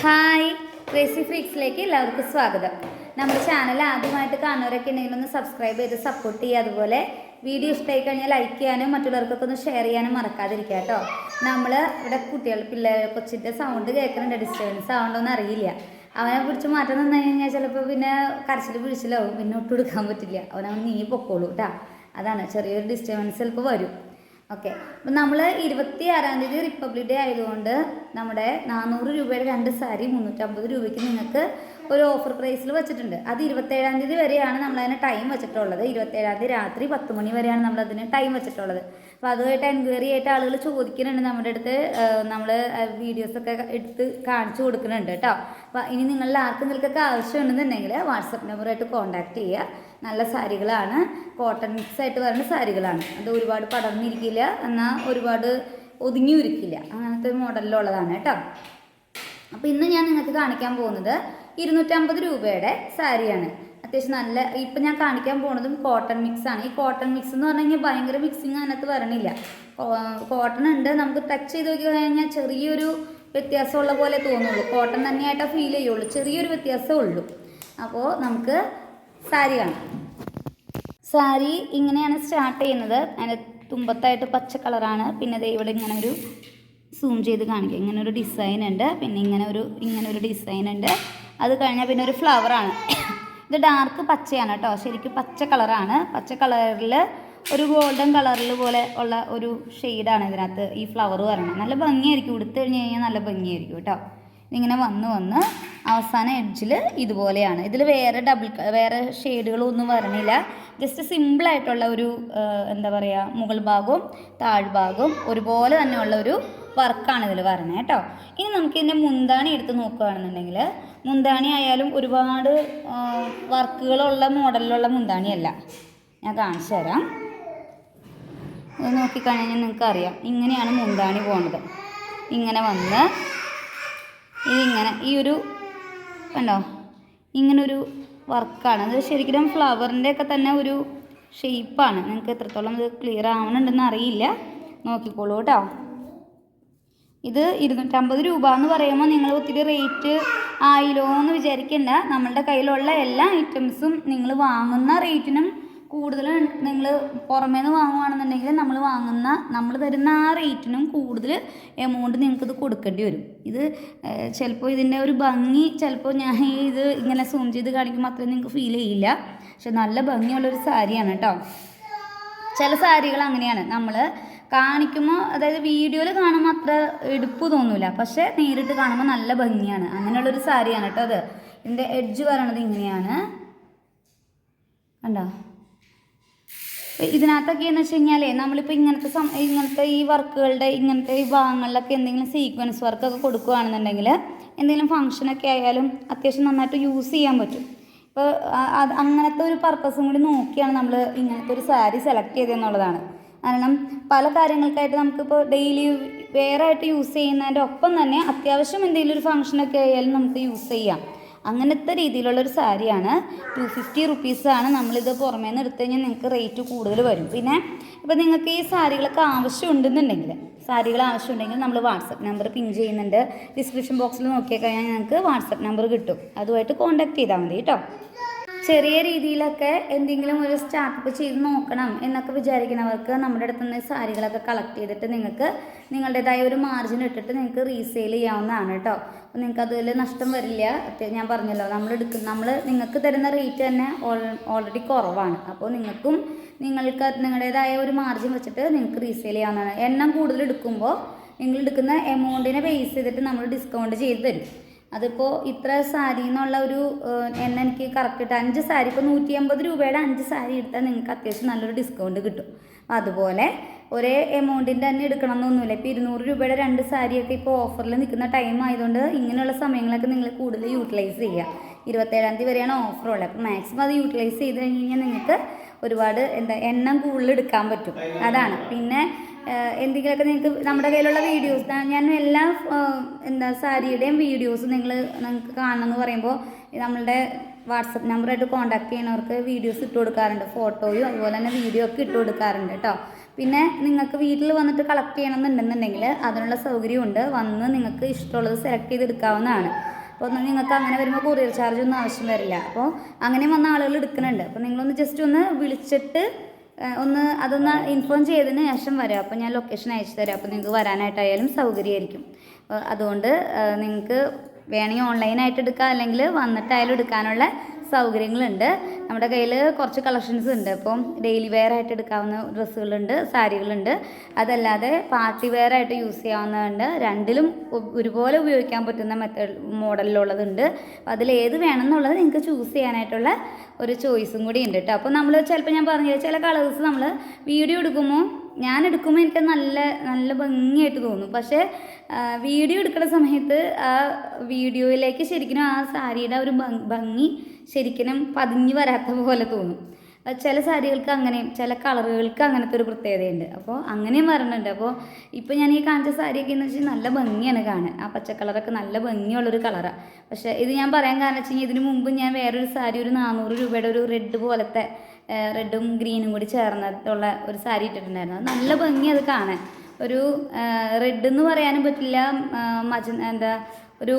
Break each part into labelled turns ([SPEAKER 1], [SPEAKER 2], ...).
[SPEAKER 1] Hi, crazy ഫ്രീക്സിലേക്ക് എല്ലാവർക്കും സ്വാഗതം. നമ്മുടെ ചാനൽ ആദ്യമായിട്ട് കാണുന്നവരൊക്കെ ഉണ്ടെങ്കിൽ ഒന്ന് സബ്സ്ക്രൈബ് ചെയ്ത് സപ്പോർട്ട് ചെയ്യുക. അതുപോലെ വീഡിയോ ഇഷ്ടമായി കഴിഞ്ഞാൽ ലൈക്ക് ചെയ്യാനും മറ്റുള്ളവർക്കൊക്കെ ഒന്ന് ഷെയർ ചെയ്യാനും മറക്കാതിരിക്കുക കേട്ടോ. നമ്മൾ ഇവിടെ കൊച്ചിൻ്റെ സൗണ്ട് കേൾക്കുന്നുണ്ട്. ഡിസ്റ്റർബൻസ് സൗണ്ടൊന്നും അറിയില്ല. അവനെ പിടിച്ച് മാറ്റം നിന്ന് കഴിഞ്ഞാൽ ചിലപ്പോൾ പിന്നെ കരച്ചിൽ പിടിച്ചിലാവും, പിന്നെ ഒട്ടും എടുക്കാൻ പറ്റില്ല. അവനവൻ നീ പൊക്കോളൂ കേട്ടോ. അതാണ് ചെറിയൊരു ഡിസ്റ്റർബൻസ് ചിലപ്പോൾ വരും. ഓക്കെ, അപ്പം നമ്മൾ 26-ാം തീയതി റിപ്പബ്ലിക് ഡേ ആയതുകൊണ്ട് നമ്മുടെ 400 രൂപയുടെ 2 സാരി 350 രൂപയ്ക്ക് നിങ്ങൾക്ക് ഒരു ഓഫർ പ്രൈസിൽ വെച്ചിട്ടുണ്ട്. അത് 27-ാം തീയതി വരെയാണ് നമ്മളതിന് ടൈം വെച്ചിട്ടുള്ളത്. 27-ാം തീയതി രാത്രി 10 മണി വരെയാണ് നമ്മളതിന് ടൈം വെച്ചിട്ടുള്ളത്. അപ്പോൾ അതുമായിട്ട് എൻക്വയറി ആയിട്ട് ആളുകൾ ചോദിക്കുന്നുണ്ട് നമ്മുടെ അടുത്ത്. നമ്മൾ വീഡിയോസൊക്കെ എടുത്ത് കാണിച്ചു കൊടുക്കുന്നുണ്ട് കേട്ടോ. അപ്പോൾ ഇനി നിങ്ങളിൽ ആർക്കെങ്കിലൊക്കെ ആവശ്യമുണ്ടെന്നുണ്ടെങ്കിൽ വാട്സപ്പ് നമ്പറായിട്ട് കോൺടാക്റ്റ് ചെയ്യുക. നല്ല സാരികളാണ്, കോട്ടൺ മിക്സ് ആയിട്ട് വരുന്ന സാരികളാണ്. അത് ഒരുപാട് പടർന്നിരിക്കില്ല, എന്നാൽ ഒരുപാട് ഒതുങ്ങിയിരിക്കില്ല, അങ്ങനത്തെ ഒരു മോഡലിലുള്ളതാണ് കേട്ടോ. അപ്പോൾ ഇന്ന് ഞാൻ നിങ്ങൾക്ക് കാണിക്കാൻ പോകുന്നത് 250 രൂപയുടെ സാരിയാണ്. അത്യാവശ്യം നല്ല, ഇപ്പം ഞാൻ കാണിക്കാൻ പോകുന്നതും കോട്ടൺ മിക്സാണ്. ഈ കോട്ടൺ മിക്സ് എന്ന് പറഞ്ഞു കഴിഞ്ഞാൽ ഭയങ്കര മിക്സിങ് അതിനകത്ത് വരണില്ല. കോട്ടൺ ഉണ്ട്, നമുക്ക് ടച്ച് ചെയ്ത് നോക്കി കഴിഞ്ഞാൽ ചെറിയൊരു വ്യത്യാസമുള്ള പോലെ തോന്നുള്ളൂ. കോട്ടൺ തന്നെയായിട്ടാണ് ഫീൽ ചെയ്യുള്ളൂ, ചെറിയൊരു വ്യത്യാസമേ ഉള്ളൂ. അപ്പോൾ നമുക്ക് സാരി കാണാം. സാരി ഇങ്ങനെയാണ് സ്റ്റാർട്ട് ചെയ്യുന്നത്. അതിൻ്റെ തുമ്പത്തായിട്ട് പച്ച കളറാണ്. പിന്നെ ദേ ഇവിടെ ഇങ്ങനെ ഒരു സൂം ചെയ്ത് കാണിക്കുക, ഇങ്ങനെ ഒരു ഡിസൈൻ ഉണ്ട്. പിന്നെ ഇങ്ങനെ ഒരു ഡിസൈൻ ഉണ്ട്. അത് കഴിഞ്ഞാൽ പിന്നെ ഒരു ഫ്ലവറാണ്. ഇത് ഡാർക്ക് പച്ചയാണ് കേട്ടോ, ശരിക്കും പച്ച കളറാണ്. പച്ച കളറിൽ ഒരു ഗോൾഡൻ കളറിൽ പോലെ ഉള്ള ഒരു ഷെയ്ഡാണ് ഇതിനകത്ത് ഈ ഫ്ലവർ വരണം. നല്ല ഭംഗിയായിരിക്കും, ഉടുത്ത് കഴിഞ്ഞ് കഴിഞ്ഞാൽ നല്ല ഭംഗിയായിരിക്കും കേട്ടോ. ഇതിങ്ങനെ വന്ന് അവസാന എഡ്ജിൽ ഇതുപോലെയാണ്. ഇതിൽ വേറെ ഷെയ്ഡുകളൊന്നും വരണില്ല. ജസ്റ്റ് സിമ്പിളായിട്ടുള്ള ഒരു എന്താ പറയുക, മുകൾ ഭാഗവും താഴ്ഭാഗവും ഒരുപോലെ തന്നെയുള്ള ഒരു വർക്കാണ് ഇതിൽ വരണേ കേട്ടോ. ഇനി നമുക്കിതിൻ്റെ മുന്താണി എടുത്ത് നോക്കുകയാണെന്നുണ്ടെങ്കിൽ, മുന്താണി ആയാലും ഒരുപാട് വർക്കുകളുള്ള മോഡലിലുള്ള മുന്താണിയല്ല. ഞാൻ കാണിച്ചു തരാം. ഇത് നോക്കിക്കഴിഞ്ഞാൽ നിങ്ങൾക്കറിയാം, ഇങ്ങനെയാണ് മുന്താണി പോണത്. ഇങ്ങനെ വന്ന് ഇതിങ്ങനെ ഈ ഒരു കണ്ടോ, ഇങ്ങനൊരു വർക്കാണ്. അത് ശരിക്കും ഫ്ലവറിൻ്റെ ഒക്കെ തന്നെ ഒരു ഷേപ്പാണ്. നിങ്ങൾക്ക് എത്രത്തോളം ഇത് ക്ലിയർ ആവണുണ്ടെന്ന് അറിയില്ല, നോക്കിക്കോളൂ കേട്ടോ. ഇത് 250 രൂപ എന്ന് പറയുമ്പോൾ നിങ്ങൾ ഒത്തിരി റേറ്റ് ആയില്ലോ എന്ന് വിചാരിക്കേണ്ട. നമ്മളുടെ കയ്യിലുള്ള എല്ലാ ഐറ്റംസും നിങ്ങൾ വാങ്ങുന്ന റേറ്റിനും കൂടുതൽ നിങ്ങൾ പുറമേ നിന്ന് വാങ്ങുകയാണെന്നുണ്ടെങ്കിൽ നമ്മൾ തരുന്ന ആ റേറ്റിനും കൂടുതൽ എമൗണ്ട് നിങ്ങൾക്കിത് കൊടുക്കേണ്ടി വരും. ഇത് ചിലപ്പോൾ ഇതിൻ്റെ ഒരു ഭംഗി ചിലപ്പോൾ ഞാൻ ഇത് ഇങ്ങനെ സൂം ചെയ്ത് കാണിക്കുമ്പോൾ അത്രയും നിങ്ങൾക്ക് ഫീൽ ചെയ്യില്ല. പക്ഷെ നല്ല ഭംഗിയുള്ളൊരു സാരിയാണ് കേട്ടോ. ചില സാരികൾ അങ്ങനെയാണ്, നമ്മൾ കാണിക്കുമ്പോൾ, അതായത് വീഡിയോയിൽ കാണുമ്പോൾ അത്ര എടുപ്പ് തോന്നില്ല, പക്ഷേ നേരിട്ട് കാണുമ്പോൾ നല്ല ഭംഗിയാണ്. അങ്ങനെയുള്ളൊരു സാരിയാണ് കേട്ടോ അത്. ഇതിൻ്റെ എഡ്ജ് പറയണത് ഇങ്ങനെയാണ് കണ്ടോ. ഇതിനകത്തൊക്കെ എന്ന് വെച്ച് കഴിഞ്ഞാൽ നമ്മളിപ്പോൾ ഇങ്ങനത്തെ ഈ വർക്കുകളുടെ ഇങ്ങനത്തെ ഈ ഭാഗങ്ങളിലൊക്കെ എന്തെങ്കിലും സീക്വൻസ് വർക്കൊക്കെ കൊടുക്കുകയാണെന്നുണ്ടെങ്കിൽ എന്തെങ്കിലും ഫങ്ഷനൊക്കെ ആയാലും അത്യാവശ്യം നന്നായിട്ട് യൂസ് ചെയ്യാൻ പറ്റും. ഇപ്പോൾ അത് അങ്ങനത്തെ ഒരു പർപ്പസും കൂടി നോക്കിയാണ് നമ്മൾ ഇങ്ങനത്തെ ഒരു സാരി സെലക്ട് ചെയ്തതെന്നുള്ളതാണ്. കാരണം പല കാര്യങ്ങൾക്കായിട്ട് നമുക്കിപ്പോൾ ഡെയിലി വേറെ ആയിട്ട് യൂസ് ചെയ്യുന്നതിൻ്റെ ഒപ്പം തന്നെ അത്യാവശ്യം എന്തെങ്കിലും ഒരു ഫങ്ഷനൊക്കെ ആയാലും നമുക്ക് യൂസ് ചെയ്യാം. അങ്ങനത്തെ രീതിയിലുള്ളൊരു സാരിയാണ്. 250 റുപ്പീസാണ്. നമ്മളിത് പുറമേ നിന്ന് എടുത്തു കഴിഞ്ഞാൽ നിങ്ങൾക്ക് റേറ്റ് കൂടുതൽ വരും. പിന്നെ ഇപ്പോൾ നിങ്ങൾക്ക് ഈ സാരികളൊക്കെ ആവശ്യമുണ്ടെന്നുണ്ടെങ്കിൽ നമ്മൾ വാട്സപ്പ് നമ്പർ പിൻ ചെയ്യുന്നുണ്ട്. ഡിസ്ക്രിപ്ഷൻ ബോക്സിൽ നോക്കിയാൽ കഴിഞ്ഞാൽ നിങ്ങൾക്ക് വാട്സപ്പ് നമ്പർ കിട്ടും. അതുമായിട്ട് കോൺടാക്ട് ചെയ്താൽ മതി കേട്ടോ. ചെറിയ രീതിയിലൊക്കെ എന്തെങ്കിലും ഒരു സ്റ്റാർട്ടപ്പ് ചെയ്ത് നോക്കണം എന്നൊക്കെ വിചാരിക്കുന്നവർക്ക് നമ്മുടെ അടുത്ത് നിന്ന് സാരികളൊക്കെ കളക്ട് ചെയ്തിട്ട് നിങ്ങൾക്ക് നിങ്ങളുടേതായ ഒരു മാർജിൻ ഇട്ടിട്ട് നിങ്ങൾക്ക് റീസെയിൽ ചെയ്യാവുന്നതാണ് കേട്ടോ. അപ്പോൾ നിങ്ങൾക്ക് അതിൽ നഷ്ടം വരില്ല. ഞാൻ പറഞ്ഞല്ലോ, നമ്മൾ നിങ്ങൾക്ക് തരുന്ന റേറ്റ് തന്നെ ഓൾറെഡി കുറവാണ്. അപ്പോൾ നിങ്ങളുടേതായ ഒരു മാർജിൻ വെച്ചിട്ട് നിങ്ങൾക്ക് റീസെയിൽ ചെയ്യാവുന്നതാണ്. എണ്ണം കൂടുതൽ എടുക്കുമ്പോൾ നിങ്ങൾ എടുക്കുന്ന എമൗണ്ടിനെ ബേസ് ചെയ്തിട്ട് നമ്മൾ ഡിസ്കൗണ്ട് ചെയ്ത് തരും. അതിപ്പോൾ ഇത്ര സാരി എന്നുള്ള ഒരു എണ്ണ എനിക്ക് കറക്റ്റ് 5 സാരി, ഇപ്പോൾ 150 രൂപയുടെ 5 സാരി എടുത്താൽ നിങ്ങൾക്ക് അത്യാവശ്യം നല്ലൊരു ഡിസ്കൗണ്ട് കിട്ടും. അതുപോലെ ഒരേ എമൗണ്ടിൻ്റെ തന്നെ എടുക്കണം എന്നൊന്നുമില്ല. ഇപ്പോൾ 200 രൂപയുടെ 2 സാരിയൊക്കെ ഇപ്പോൾ ഓഫറിൽ നിൽക്കുന്ന ടൈം ആയതുകൊണ്ട് ഇങ്ങനെയുള്ള സമയങ്ങളൊക്കെ നിങ്ങൾ കൂടുതൽ യൂട്ടിലൈസ് ചെയ്യുക. 27-ാം തീയതി വരെയാണ് ഓഫറുള്ളത്. അപ്പോൾ മാക്സിമം അത് യൂട്ടിലൈസ് ചെയ്ത് കഴിഞ്ഞ് കഴിഞ്ഞാൽ നിങ്ങൾക്ക് ഒരുപാട് എണ്ണം കൂടുതൽ എടുക്കാൻ പറ്റും. അതാണ്. പിന്നെ എന്തെങ്കിലുമൊക്കെ നിങ്ങൾക്ക് നമ്മുടെ കയ്യിലുള്ള വീഡിയോസ്, ഞാൻ എല്ലാ സാരിയുടെയും വീഡിയോസ് നിങ്ങൾക്ക് കാണണമെന്ന് പറയുമ്പോൾ നമ്മളുടെ വാട്സപ്പ് നമ്പറായിട്ട് കോൺടാക്ട് ചെയ്യുന്നവർക്ക് വീഡിയോസ് ഇട്ട് കൊടുക്കാറുണ്ട്. ഫോട്ടോയും അതുപോലെ തന്നെ വീഡിയോ ഒക്കെ ഇട്ട് കൊടുക്കാറുണ്ട് കേട്ടോ. പിന്നെ നിങ്ങൾക്ക് വീട്ടിൽ വന്നിട്ട് കളക്ട് ചെയ്യണമെന്നുണ്ടെന്നുണ്ടെങ്കിൽ അതിനുള്ള സൗകര്യമുണ്ട്. വന്ന് നിങ്ങൾക്ക് ഇഷ്ടമുള്ളത് സെലക്ട് ചെയ്തെടുക്കാവുന്നതാണ്. അപ്പോൾ നിങ്ങൾക്ക് അങ്ങനെ വരുമ്പോൾ കൊറിയർ ചാർജ് ഒന്നും ആവശ്യം വരില്ല. അപ്പോൾ അങ്ങനെ വന്ന ആളുകൾ എടുക്കുന്നുണ്ട്. അപ്പോൾ നിങ്ങളൊന്ന് ജസ്റ്റ് ഒന്ന് വിളിച്ചിട്ട് അതൊന്ന് ഇൻഫോം ചെയ്തതിന് ശേഷം വരാം. അപ്പോൾ ഞാൻ ലൊക്കേഷൻ അയച്ചു തരാം. അപ്പോൾ നിങ്ങൾക്ക് വരാനായിട്ടായാലും സൗകര്യമായിരിക്കും. നിങ്ങൾക്ക് വേണമെങ്കിൽ ഓൺലൈനായിട്ട് എടുക്കാം, അല്ലെങ്കിൽ വന്നിട്ടായാലും എടുക്കാനുള്ള സൗകര്യങ്ങളുണ്ട്. നമ്മുടെ കയ്യിൽ കുറച്ച് കളക്ഷൻസ് ഉണ്ട്. അപ്പം ഡെയിലി വെയർ ആയിട്ട് എടുക്കാവുന്ന ഡ്രസ്സുകളുണ്ട്, സാരികളുണ്ട്. അതല്ലാതെ പാർട്ടി വെയർ ആയിട്ട് യൂസ് ചെയ്യാവുന്നതുണ്ട്. രണ്ടിലും ഒരുപോലെ ഉപയോഗിക്കാൻ പറ്റുന്ന മോഡലിലുള്ളതുണ്ട്. അപ്പോൾ അതിലേത് വേണമെന്നുള്ളത് നിങ്ങൾക്ക് ചൂസ് ചെയ്യാനായിട്ടുള്ള ഒരു ചോയ്സും കൂടി ഉണ്ട് കേട്ടോ. അപ്പോൾ നമ്മൾ ചിലപ്പോൾ ഞാൻ പറഞ്ഞില്ല, ചില കളേഴ്സ് നമ്മൾ വീഡിയോ എടുക്കുമ്പോൾ എനിക്ക് നല്ല ഭംഗിയായിട്ട് തോന്നും. പക്ഷേ വീഡിയോ എടുക്കുന്ന സമയത്ത് ആ വീഡിയോയിലേക്ക് ശരിക്കും ആ സാരിയുടെ ഒരു ഭംഗി ശരിക്കും പതിഞ്ഞു വരാത്ത പോലെ തോന്നും. ചില സാരികൾക്ക് അങ്ങനെയും ചില കളറുകൾക്ക് അങ്ങനത്തെ ഒരു പ്രത്യേകതയുണ്ട്. അപ്പോൾ അങ്ങനെയും വരണുണ്ട്. അപ്പോൾ ഇപ്പോൾ ഞാൻ ഈ കാണിച്ച സാരിയൊക്കെ എന്ന് വെച്ചാൽ നല്ല ഭംഗിയാണ് കാണാൻ. ആ പച്ച കളറൊക്കെ നല്ല ഭംഗിയുള്ളൊരു കളറാണ്. പക്ഷേ ഇത് ഞാൻ പറയാൻ കാരണം വെച്ച് കഴിഞ്ഞാൽ ഇതിന് മുമ്പ് ഞാൻ വേറൊരു സാരി ഒരു 400 രൂപയുടെ ഒരു റെഡ് പോലത്തെ റെഡും ഗ്രീനും കൂടി ചേർന്നിട്ടുള്ള ഒരു സാരി ഇട്ടിട്ടുണ്ടായിരുന്നു. അത് നല്ല ഭംഗി അത് കാണാൻ. ഒരു റെഡ് എന്ന് പറയാനും പറ്റില്ല, ഒരു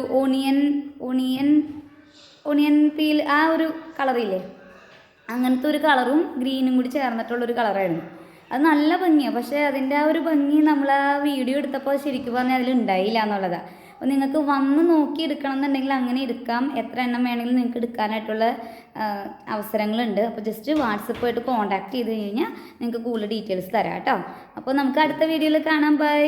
[SPEAKER 1] ഓണിയൻ പീൽ ആ ഒരു കളറില്ലേ, അങ്ങനത്തെ ഒരു കളറും ഗ്രീനും കൂടി ചേർന്നിട്ടുള്ളൊരു കളറായിരുന്നു. അത് നല്ല ഭംഗിയാണ്. പക്ഷേ അതിൻ്റെ ആ ഒരു ഭംഗി നമ്മൾ ആ വീഡിയോ എടുത്തപ്പോൾ ശരിക്കും പറഞ്ഞാൽ അതിലുണ്ടായില്ല എന്നുള്ളതാണ്. അപ്പോൾ നിങ്ങൾക്ക് വന്ന് നോക്കി എടുക്കണം എന്നുണ്ടെങ്കിൽ അങ്ങനെ എടുക്കാം. എത്ര എണ്ണം വേണമെങ്കിലും നിങ്ങൾക്ക് എടുക്കാനായിട്ടുള്ള അവസരങ്ങളുണ്ട്. അപ്പോൾ ജസ്റ്റ് വാട്സപ്പുമായിട്ട് കോൺടാക്ട് ചെയ്ത് കഴിഞ്ഞാൽ നിങ്ങൾക്ക് കൂടുതൽ ഡീറ്റെയിൽസ് തരാം കേട്ടോ. അപ്പോൾ നമുക്ക് അടുത്ത വീഡിയോയിൽ കാണാം. ബൈ.